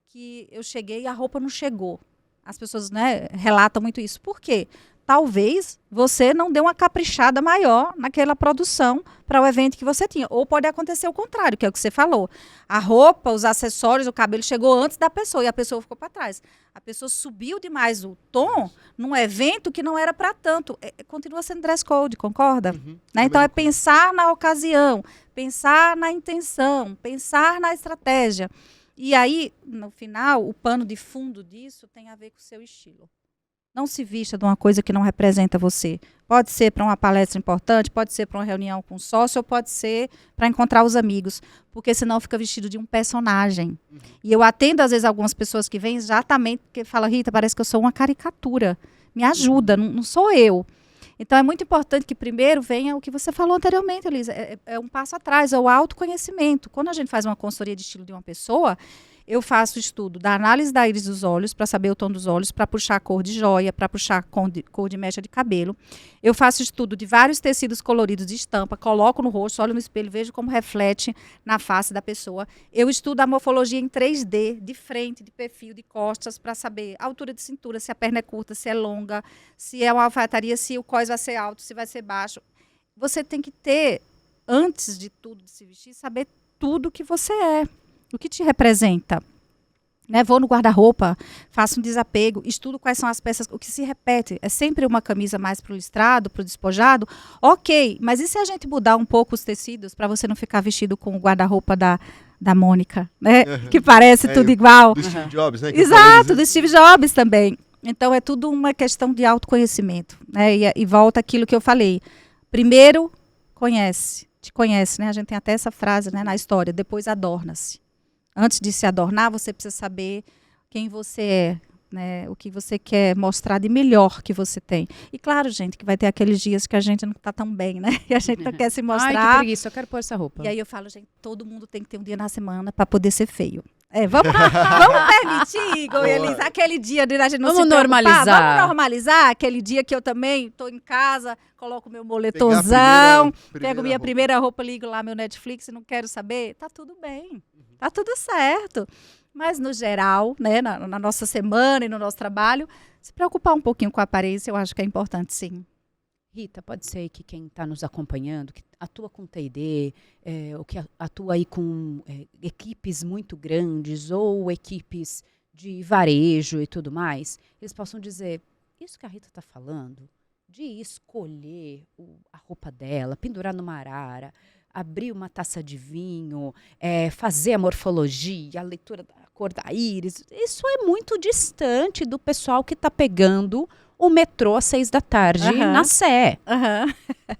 Speaker 3: que eu cheguei e a roupa não chegou. As pessoas, né, relatam muito isso. Por quê? Talvez você não deu uma caprichada maior naquela produção para o evento que você tinha. Ou pode acontecer o contrário, que é o que você falou. A roupa, os acessórios, o cabelo chegou antes da pessoa e a pessoa ficou para trás. A pessoa subiu demais o tom num evento que não era para tanto. Continua sendo dress code, concorda? Né? Então é pensar na ocasião, pensar na intenção, pensar na estratégia. E aí, no final, o pano de fundo disso tem a ver com o seu estilo. Não se vista de uma coisa que não representa você. Pode ser para uma palestra importante, pode ser para uma reunião com um sócio, ou pode ser para encontrar os amigos. Porque senão fica vestido de um personagem. E eu atendo, às vezes, algumas pessoas que vêm exatamente porque falam, Rita, parece que eu sou uma caricatura. Me ajuda, não sou eu. Então, é muito importante que primeiro venha o que você falou anteriormente, Elisa. É um passo atrás, é o autoconhecimento. Quando a gente faz uma consultoria de estilo de uma pessoa, eu faço estudo da análise da íris dos olhos, para saber o tom dos olhos, para puxar a cor de joia, para puxar a cor de mecha de cabelo. Eu faço estudo de vários tecidos coloridos de estampa, coloco no rosto, olho no espelho, vejo como reflete na face da pessoa. Eu estudo a morfologia em 3D, de frente, de perfil, de costas, para saber a altura de cintura, se a perna é curta, se é longa, se é uma alfaiataria, se o cós vai ser alto, se vai ser baixo. Você tem que ter, antes de tudo de se vestir, saber tudo que você é. O que te representa? Né? Vou no guarda-roupa, faço um desapego, estudo quais são as peças, o que se repete. É sempre uma camisa mais para o listrado, para o despojado? Ok, mas e se a gente mudar um pouco os tecidos para você não ficar vestido com o guarda-roupa da Mônica, né? Que parece tudo igual.
Speaker 2: Do Steve Jobs, né?
Speaker 3: Exato, do Steve Jobs também. Então é tudo uma questão de autoconhecimento. Né? E volta aquilo que eu falei. Primeiro, te conhece, né? A gente tem até essa frase, né, na história, depois adorna-se. Antes de se adornar, você precisa saber quem você é, né? O que você quer mostrar de melhor que você tem. E claro, gente, que vai ter aqueles dias que a gente não está tão bem, né? E a gente não quer se mostrar.
Speaker 1: Ai, que preguiça, eu quero pôr essa roupa.
Speaker 3: E aí eu falo, gente, todo mundo tem que ter um dia na semana para poder ser feio. Vamos permitir, Igor e Elisa, aquele dia de a gente não se preocupar. Vamos normalizar aquele dia que eu também estou em casa, coloco meu moletomzão, pego minha primeira roupa, ligo lá meu Netflix e não quero saber. Tá tudo bem, tá tudo certo. Mas, no geral, né, na nossa semana e no nosso trabalho, se preocupar um pouquinho com a aparência, eu acho que é importante, sim.
Speaker 1: Rita, pode ser que quem está nos acompanhando, que atua com T&D, ou que atua aí com equipes muito grandes, ou equipes de varejo e tudo mais, eles possam dizer, isso que a Rita está falando, de escolher a roupa dela, pendurar numa arara, abrir uma taça de vinho, fazer a morfologia, a leitura da cor da íris, isso é muito distante do pessoal que está pegando o metrô às 6 da tarde na Sé.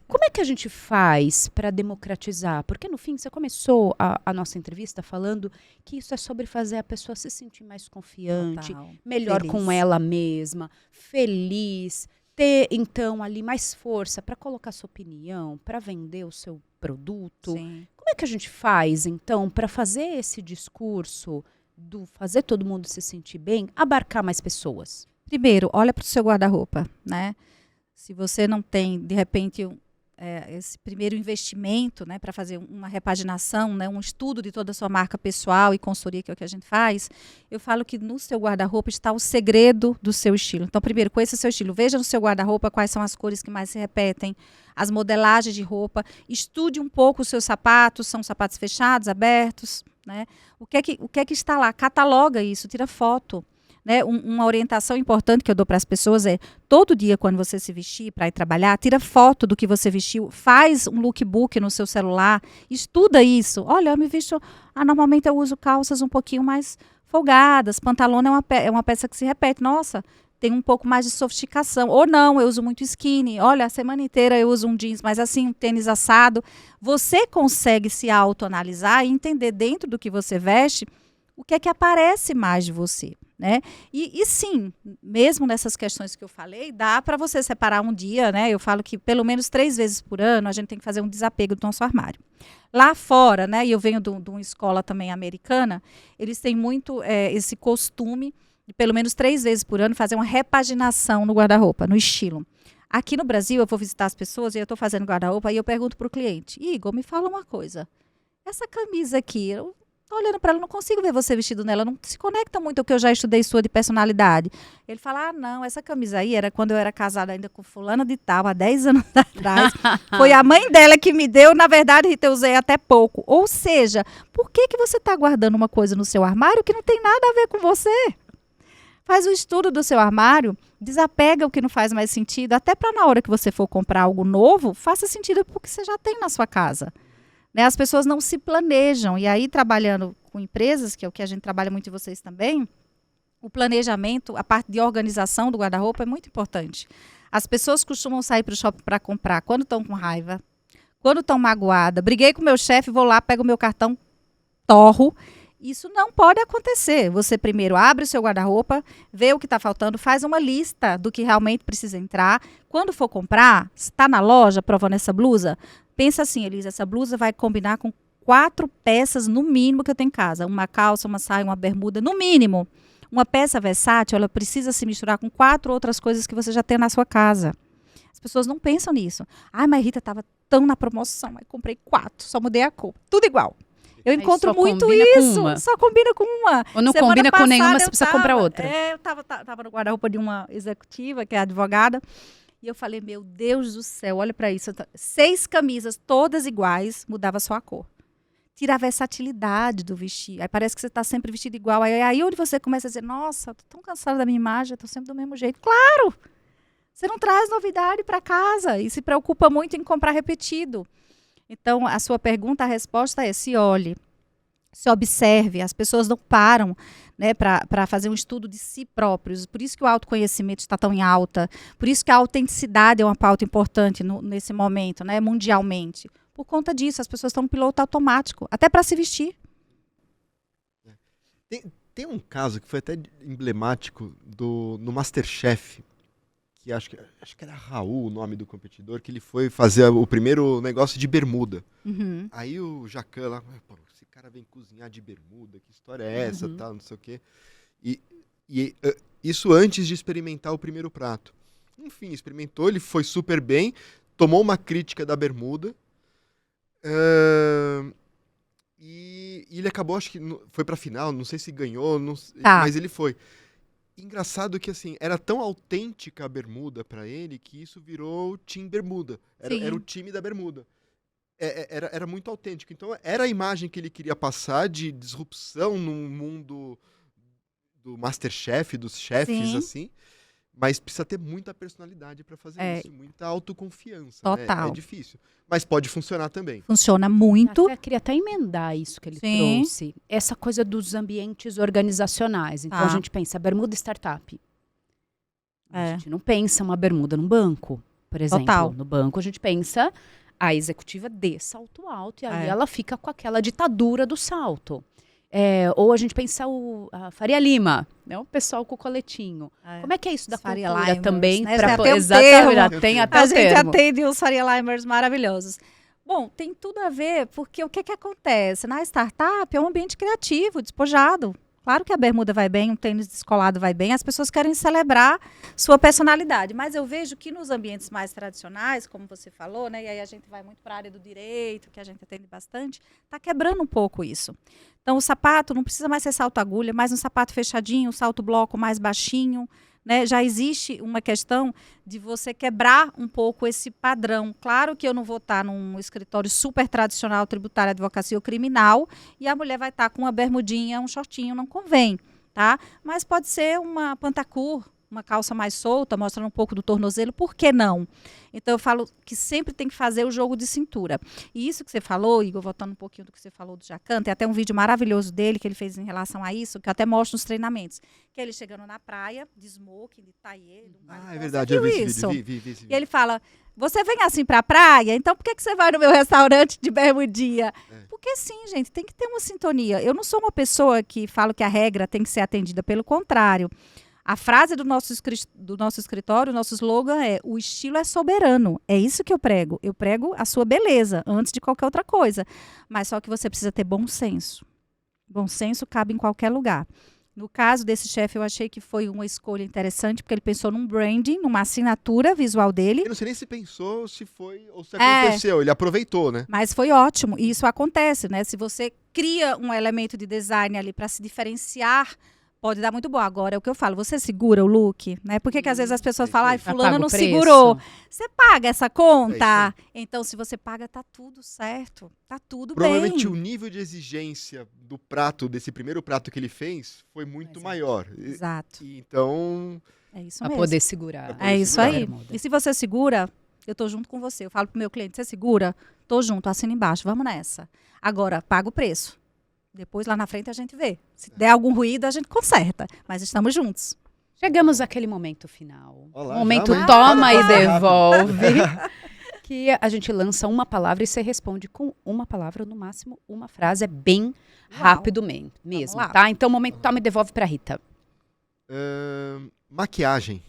Speaker 1: Como é que a gente faz para democratizar? Porque, no fim, você começou a nossa entrevista falando que isso é sobre fazer a pessoa se sentir mais confiante, melhor feliz com ela mesma, feliz, ter, então, ali mais força para colocar sua opinião, para vender o seu produto.
Speaker 3: Sim.
Speaker 1: Como é que a gente faz, então, para fazer esse discurso do fazer todo mundo se sentir bem, abarcar mais pessoas?
Speaker 3: Primeiro, olha para o seu guarda-roupa, né? Se você não tem, de repente, esse primeiro investimento, né, para fazer uma repaginação, né, um estudo de toda a sua marca pessoal e consultoria, que é o que a gente faz, eu falo que no seu guarda-roupa está o segredo do seu estilo. Então, primeiro, conheça o seu estilo. Veja no seu guarda-roupa quais são as cores que mais se repetem, as modelagens de roupa. Estude um pouco os seus sapatos, são sapatos fechados, abertos, né? O que é que está lá? Cataloga isso, tira foto. Né, uma orientação importante que eu dou para as pessoas é, todo dia quando você se vestir para ir trabalhar, tira foto do que você vestiu, faz um lookbook no seu celular, estuda isso. Olha, eu me visto, normalmente eu uso calças um pouquinho mais folgadas, pantalona é uma peça que se repete. Nossa, tem um pouco mais de sofisticação. Ou não, eu uso muito skinny. Olha, a semana inteira eu uso um jeans, mas assim, um tênis assado. Você consegue se autoanalisar e entender dentro do que você veste o que é que aparece mais de você, né? E sim, mesmo nessas questões que eu falei, dá para você separar um dia, né? Eu falo que pelo menos 3 vezes por ano a gente tem que fazer um desapego do nosso armário. Lá fora, né? E eu venho de uma escola também americana, eles têm muito esse costume de pelo menos 3 vezes por ano fazer uma repaginação no guarda-roupa, no estilo. Aqui no Brasil, eu vou visitar as pessoas e eu estou fazendo guarda-roupa e eu pergunto para o cliente, Igor, me fala uma coisa, essa camisa aqui, eu tô olhando para ela, não consigo ver você vestido nela, não se conecta muito ao que eu já estudei sua de personalidade. Ele fala, não, essa camisa aí era quando eu era casada ainda com fulana de tal, há 10 anos atrás. Foi a mãe dela que me deu, na verdade, Rita, eu usei até pouco. Ou seja, por que você está guardando uma coisa no seu armário que não tem nada a ver com você? Faz o estudo do seu armário, desapega o que não faz mais sentido, até para na hora que você for comprar algo novo, faça sentido porque você já tem na sua casa. Né? As pessoas não se planejam. E aí, trabalhando com empresas, que é o que a gente trabalha muito em vocês também, o planejamento, a parte de organização do guarda-roupa é muito importante. As pessoas costumam sair para o shopping para comprar quando estão com raiva, quando estão magoadas. Briguei com o meu chefe, vou lá, pego o meu cartão, torro. Isso não pode acontecer. Você primeiro abre o seu guarda-roupa, vê o que está faltando, faz uma lista do que realmente precisa entrar. Quando for comprar, está na loja provando essa blusa, pensa assim, Elisa, essa blusa vai combinar com 4 peças no mínimo que eu tenho em casa. Uma calça, uma saia, uma bermuda, no mínimo. Uma peça versátil, ela precisa se misturar com 4 outras coisas que você já tem na sua casa. As pessoas não pensam nisso. Ah, mas Rita estava tão na promoção, aí comprei 4, só mudei a cor. Tudo igual. Eu encontro muito isso. Só combina com uma.
Speaker 1: Ou não
Speaker 3: Semana
Speaker 1: combina com nenhuma, você
Speaker 3: eu
Speaker 1: precisa comprar outra.
Speaker 3: Eu tava no guarda-roupa de uma executiva, que é advogada, e eu falei, meu Deus do céu, olha para isso. 6 camisas, todas iguais, mudava só a cor. Tira a versatilidade do vestir. Aí parece que você está sempre vestido igual. Aí onde você começa a dizer, nossa, tô tão cansada da minha imagem, eu tô sempre do mesmo jeito. Claro! Você não traz novidade para casa e se preocupa muito em comprar repetido. Então, a sua pergunta, a resposta é se olhe, se observe. As pessoas não param, né, para fazer um estudo de si próprios. Por isso que o autoconhecimento está tão em alta. Por isso que a autenticidade é uma pauta importante nesse momento, né, mundialmente. Por conta disso, as pessoas estão no piloto automático, até para se vestir.
Speaker 2: Tem um caso que foi até emblemático no MasterChef, que acho que era Raul o nome do competidor, que ele foi fazer o primeiro negócio de bermuda.
Speaker 3: Uhum.
Speaker 2: Aí o Jacan lá, pô, esse cara vem cozinhar de bermuda, que história é essa, tal, não sei o quê. E isso antes de experimentar o primeiro prato. Enfim, experimentou, ele foi super bem, tomou uma crítica da bermuda, e ele acabou, acho que foi pra final, não sei se ganhou, mas ele foi. Engraçado que, assim, era tão autêntica a bermuda pra ele que isso virou o Team Bermuda. Era o time da bermuda. Era muito autêntico. Então, era a imagem que ele queria passar de disrupção no mundo do MasterChef, dos chefes, assim. Mas precisa ter muita personalidade pra fazer isso. Muita autoconfiança.
Speaker 3: Total.
Speaker 2: Né? É difícil. Mas pode funcionar também.
Speaker 3: Funciona muito.
Speaker 1: Eu queria até emendar isso que ele trouxe. Essa coisa dos ambientes organizacionais. Então, a gente pensa, bermuda startup. A gente não pensa uma bermuda num banco, por exemplo.
Speaker 3: Total.
Speaker 1: No banco, a gente pensa a executiva de salto alto. E aí ela fica com aquela ditadura do salto. Ou a gente pensa a Faria Lima, né? O pessoal com o coletinho. Como é que é isso da
Speaker 3: Faria
Speaker 1: cultura
Speaker 3: Limers,
Speaker 1: também?
Speaker 3: né?
Speaker 1: Exatamente, tem até o termo.
Speaker 3: A gente atende uns Faria Limers maravilhosos. Bom, tem tudo a ver, porque o que acontece? Na startup é um ambiente criativo, despojado. Claro que a bermuda vai bem, um tênis descolado vai bem, as pessoas querem celebrar sua personalidade. Mas eu vejo que nos ambientes mais tradicionais, como você falou, né, e aí a gente vai muito para a área do direito, que a gente atende bastante, está quebrando um pouco isso. Então, o sapato não precisa mais ser salto-agulha, mais um sapato fechadinho, um salto-bloco mais baixinho. Né? Já existe uma questão de você quebrar um pouco esse padrão. Claro que eu não vou estar num escritório super tradicional, tributário, advocacia ou criminal, e a mulher vai estar com uma bermudinha, um shortinho, não convém, tá? Mas pode ser uma pantacur, uma calça mais solta, mostrando um pouco do tornozelo, por que não? Então, eu falo que sempre tem que fazer o jogo de cintura. E isso que você falou, Igor, voltando um pouquinho do que você falou do Jacan, tem até um vídeo maravilhoso dele que ele fez em relação a isso, que eu até mostro nos treinamentos. Que é ele chegando na praia, de smoking, de taillé.
Speaker 2: É verdade, eu vi esse vídeo. Vi esse vídeo.
Speaker 3: E ele fala, você vem assim pra praia, então por que você vai no meu restaurante de bermudinha? Porque sim, gente, tem que ter uma sintonia. Eu não sou uma pessoa que fala que a regra tem que ser atendida, pelo contrário. A frase do nosso escritório, o nosso slogan é: o estilo é soberano. É isso que eu prego. Eu prego a sua beleza antes de qualquer outra coisa. Mas só que você precisa ter bom senso. Bom senso cabe em qualquer lugar. No caso desse chefe, eu achei que foi uma escolha interessante, porque ele pensou num branding, numa assinatura visual dele.
Speaker 2: Eu não sei nem se pensou, se foi ou se aconteceu. Ele aproveitou, né?
Speaker 3: Mas foi ótimo. E isso acontece, né? Se você cria um elemento de design ali para se diferenciar, pode dar muito bom. Agora, é o que eu falo, você segura o look, né? Por que às vezes as pessoas falam, ai, fulano não segurou. Você paga essa conta? Então, se você paga, tá tudo certo. Tá tudo bem.
Speaker 2: Provavelmente o nível de exigência do prato, desse primeiro prato que ele fez, foi muito maior.
Speaker 3: Exato.
Speaker 2: Então...
Speaker 3: É isso
Speaker 1: pra
Speaker 3: mesmo.
Speaker 1: poder segurar.
Speaker 3: É isso aí. E se você segura, eu tô junto com você. Eu falo pro meu cliente, você segura? Tô junto, assina embaixo, vamos nessa. Agora, paga o preço. Depois, lá na frente, a gente vê. Se der algum ruído, a gente conserta. Mas estamos juntos.
Speaker 1: Chegamos àquele momento final.
Speaker 2: Olá,
Speaker 1: momento
Speaker 2: já,
Speaker 1: toma e devolve. Que a gente lança uma palavra e você responde com uma palavra, no máximo uma frase. É bem rápido mesmo, tá? Então, momento toma e devolve pra Rita.
Speaker 2: Maquiagem.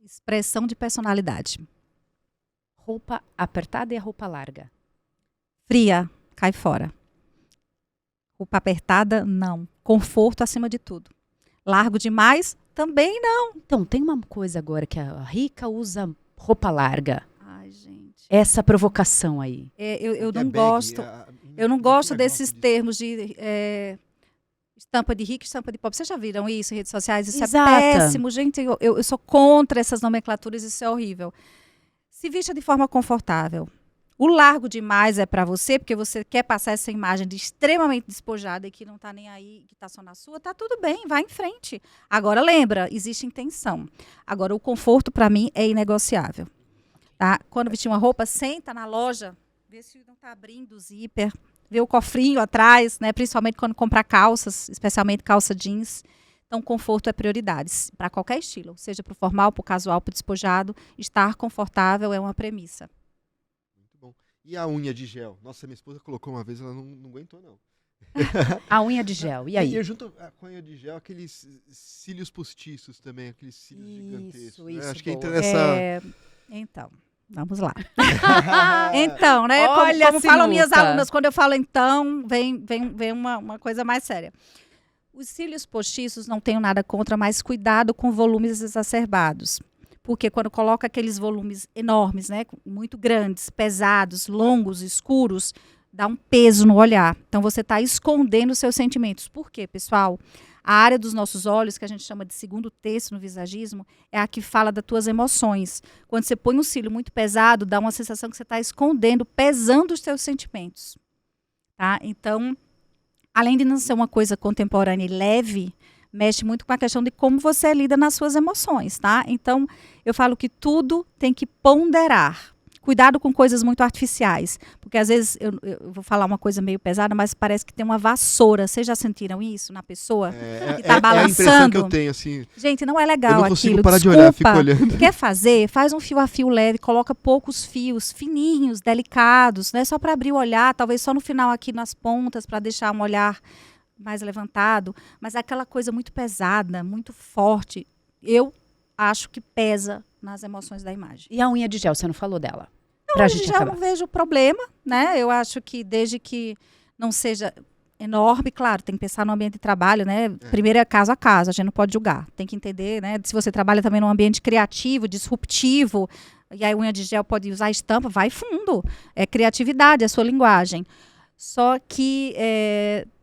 Speaker 3: Expressão de personalidade.
Speaker 1: Roupa apertada e a roupa larga.
Speaker 3: Fria, cai fora. Roupa apertada, não. Conforto acima de tudo. Largo demais, também não.
Speaker 1: Então, tem uma coisa agora que a Rica usa roupa larga.
Speaker 3: Ai, gente.
Speaker 1: Essa provocação aí.
Speaker 3: Eu não gosto. Eu não gosto desses termos de estampa de rico e estampa de pobre. Vocês já viram isso em redes sociais? Isso
Speaker 1: Exato.
Speaker 3: É péssimo. Gente, eu sou contra essas nomenclaturas, isso é horrível. Se vista de forma confortável. O largo demais é para você, porque você quer passar essa imagem de extremamente despojada e que não está nem aí, que está só na sua, tá tudo bem, vai em frente. Agora, lembra, existe intenção. Agora, o conforto, para mim, é inegociável. Tá? Quando vestir uma roupa, senta na loja, vê se não está abrindo o zíper, vê o cofrinho atrás, né? Principalmente quando comprar calças, especialmente calça jeans. Então, conforto é prioridade para qualquer estilo, seja para o formal, para o casual, para o despojado. Estar confortável é uma premissa.
Speaker 2: E a unha de gel? Nossa, minha esposa colocou uma vez, ela não aguentou, não.
Speaker 1: A unha de gel, e aí?
Speaker 2: E eu junto com a unha de gel, aqueles cílios postiços também, aqueles cílios gigantescos.
Speaker 1: Isso,
Speaker 2: Acho que
Speaker 1: boa.
Speaker 2: entra nessa...
Speaker 3: Então, vamos lá. Então, né?
Speaker 1: Olha,
Speaker 3: como falam minhas
Speaker 1: sinuca.
Speaker 3: alunas, quando eu falo então, vem uma coisa mais séria. Os cílios postiços não tenho nada contra, mas cuidado com volumes exacerbados. Porque quando coloca aqueles volumes enormes, né, muito grandes, pesados, longos, escuros, dá um peso no olhar. Então, você está escondendo os seus sentimentos. Por quê, pessoal? A área dos nossos olhos, que a gente chama de segundo terço no visagismo, é a que fala das tuas emoções. Quando você põe um cílio muito pesado, dá uma sensação que você está escondendo, pesando os teus sentimentos. Tá? Então, além de não ser uma coisa contemporânea e leve, mexe muito com a questão de como você lida nas suas emoções, tá? Então, eu falo que tudo tem que ponderar. Cuidado com coisas muito artificiais. Porque, às vezes, eu vou falar uma coisa meio pesada, mas parece que tem uma vassoura. Vocês já sentiram isso na pessoa que está balançando?
Speaker 2: É a impressão que eu tenho, assim.
Speaker 3: Gente, não é legal
Speaker 2: aquilo. Eu não consigo
Speaker 3: parar
Speaker 2: de olhar, fico olhando.
Speaker 3: Quer fazer? Faz um fio a fio leve, coloca poucos fios, fininhos, delicados, né? Só para abrir o olhar, talvez só no final aqui nas pontas, para deixar um olhar mais levantado, mas aquela coisa muito pesada, muito forte, eu acho que pesa nas emoções da imagem.
Speaker 1: E a unha de gel, você não falou dela?
Speaker 3: Não, a unha de gel eu não vejo problema, né? Eu acho que desde que não seja enorme, claro, tem que pensar no ambiente de trabalho, né? Primeiro é caso a caso, a gente não pode julgar, tem que entender, né? Se você trabalha também num ambiente criativo, disruptivo, e a unha de gel pode usar estampa, vai fundo, é criatividade, é a sua linguagem. Só que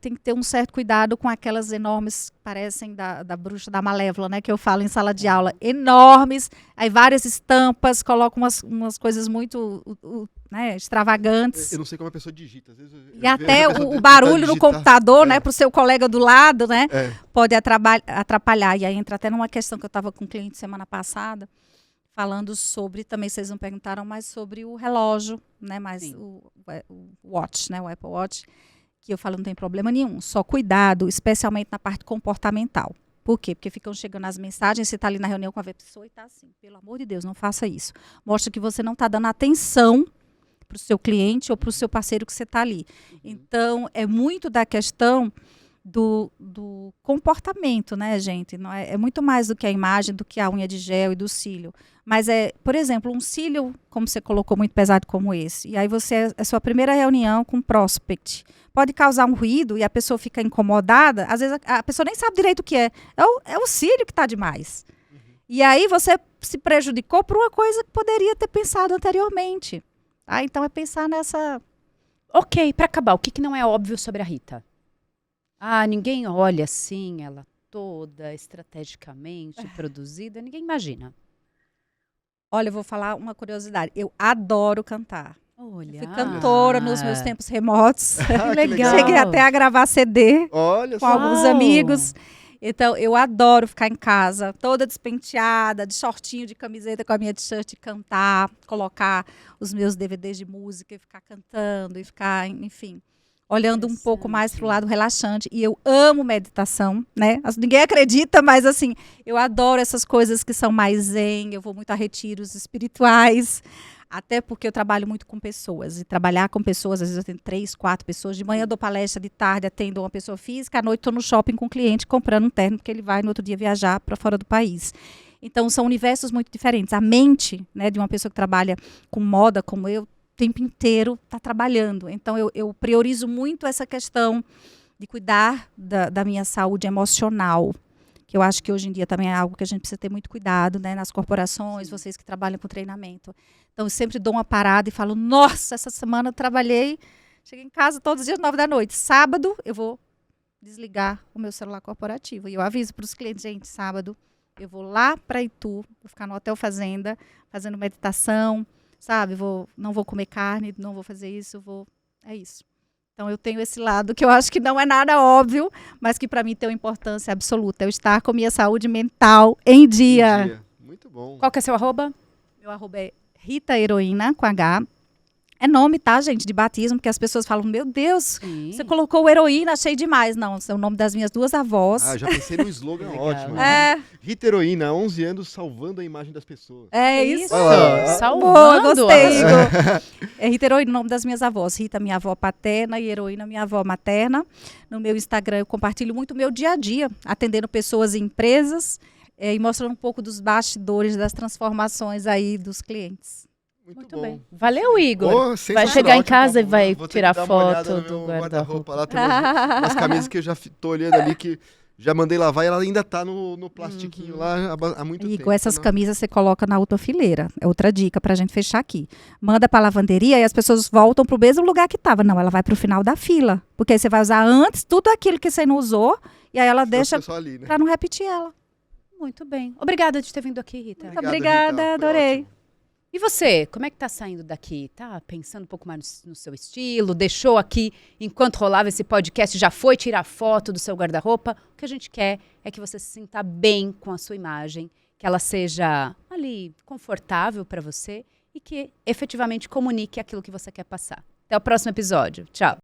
Speaker 3: tem que ter um certo cuidado com aquelas enormes, parecem da bruxa da Malévola, né? Que eu falo em sala de aula. Enormes, aí várias estampas, colocam umas coisas muito né, extravagantes.
Speaker 2: Eu não sei como a pessoa digita. Às vezes
Speaker 3: E até o barulho no computador, né? Para o seu colega do lado, né? Pode atrapalhar. E aí entra até numa questão que eu estava com um cliente semana passada, falando sobre, também vocês não perguntaram, mas sobre o relógio, né? Mas o Watch, né? O Apple Watch, que eu falo não tem problema nenhum. Só cuidado, especialmente na parte comportamental. Por quê? Porque ficam chegando as mensagens, você está ali na reunião com a pessoa e está assim, pelo amor de Deus, não faça isso. Mostra que você não está dando atenção para o seu cliente ou para o seu parceiro que você está ali. Então, é muito da questão do comportamento, né, gente? Não é muito mais do que a imagem, do que a unha de gel e do cílio. Mas por exemplo, um cílio, como você colocou, muito pesado como esse. E aí é sua primeira reunião com um prospect. Pode causar um ruído e a pessoa fica incomodada. Às vezes a pessoa nem sabe direito o que é. É o cílio que está demais. E aí você se prejudicou por uma coisa que poderia ter pensado anteriormente. Então é pensar nessa...
Speaker 1: Ok, para acabar, o que não é óbvio sobre a Rita? Ninguém olha assim, ela toda estrategicamente produzida, ninguém imagina.
Speaker 3: Olha, eu vou falar uma curiosidade. Eu adoro cantar.
Speaker 1: Olha.
Speaker 3: Eu fui cantora nos meus tempos remotos.
Speaker 1: Que legal.
Speaker 3: Cheguei até a gravar CD
Speaker 2: Olha
Speaker 3: com
Speaker 2: só.
Speaker 3: alguns amigos. Então, eu adoro ficar em casa, toda despenteada, de shortinho, de camiseta com a minha t-shirt, cantar, colocar os meus DVDs de música e ficar cantando e ficar, enfim, olhando um pouco mais para o lado relaxante. E eu amo meditação, né? Ninguém acredita, mas assim, eu adoro essas coisas que são mais zen, eu vou muito a retiros espirituais, até porque eu trabalho muito com pessoas. E trabalhar com pessoas, às vezes eu tenho 3, 4 pessoas. De manhã eu dou palestra, de tarde atendo uma pessoa física, à noite estou no shopping com um cliente comprando um terno, porque ele vai no outro dia viajar para fora do país. Então, são universos muito diferentes. A mente, né, de uma pessoa que trabalha com moda, como eu, o tempo inteiro está trabalhando. Então, eu priorizo muito essa questão de cuidar da minha saúde emocional, que eu acho que hoje em dia também é algo que a gente precisa ter muito cuidado, né, nas corporações, vocês que trabalham com treinamento. Então, eu sempre dou uma parada e falo, nossa, essa semana eu trabalhei, cheguei em casa todos os dias 9 da noite. Sábado, eu vou desligar o meu celular corporativo. E eu aviso para os clientes, gente, sábado, eu vou lá para Itu, vou ficar no Hotel Fazenda, fazendo meditação, sabe? Não vou comer carne, não vou fazer isso, é isso. Então, eu tenho esse lado que eu acho que não é nada óbvio, mas que para mim tem uma importância absoluta. Eu estar com a minha saúde mental em dia.
Speaker 2: Muito bom.
Speaker 1: Qual que é seu arroba?
Speaker 3: Meu arroba é Rita Heroína, com H. É nome, tá, gente, de batismo, porque as pessoas falam, meu Deus, você colocou heroína, achei demais. Não, é o nome das minhas 2 avós.
Speaker 2: Já pensei no slogan ótimo. Rita Heroína, 11 anos, salvando a imagem das pessoas.
Speaker 3: É isso.
Speaker 1: Salvando.
Speaker 3: Boa, gostei. É Rita Heroína, o nome das minhas avós. Rita, minha avó paterna, e Heroína, minha avó materna. No meu Instagram, eu compartilho muito o meu dia a dia, atendendo pessoas e empresas e mostrando um pouco dos bastidores, das transformações aí dos clientes.
Speaker 1: Muito bem. Valeu, Igor. Vai
Speaker 2: Sensacional,
Speaker 1: chegar em casa e
Speaker 2: vou
Speaker 1: vai
Speaker 2: ter que
Speaker 1: tirar
Speaker 2: dar uma
Speaker 1: foto
Speaker 2: olhada no
Speaker 1: do
Speaker 2: meu
Speaker 1: guarda-roupa.
Speaker 2: lá. Tem umas camisas que eu já tô olhando ali, que já mandei lavar e ela ainda tá no plastiquinho lá há muito tempo.
Speaker 3: Igor, essas camisas você coloca na outra fileira. É outra dica pra gente fechar aqui. Manda pra lavanderia e as pessoas voltam pro mesmo lugar que tava. Não, ela vai pro final da fila. Porque aí você vai usar antes tudo aquilo que você não usou e aí ela deixa
Speaker 2: ali, né?
Speaker 3: pra não repetir ela.
Speaker 1: Muito bem. Obrigada de ter vindo aqui, Rita.
Speaker 3: Obrigada,
Speaker 2: Rita,
Speaker 3: adorei.
Speaker 2: ótimo.
Speaker 1: E você, como é que tá saindo daqui? Tá pensando um pouco mais no seu estilo? Deixou aqui, enquanto rolava esse podcast, já foi tirar foto do seu guarda-roupa? O que a gente quer é que você se sinta bem com a sua imagem, que ela seja ali confortável para você e que efetivamente comunique aquilo que você quer passar. Até o próximo episódio. Tchau.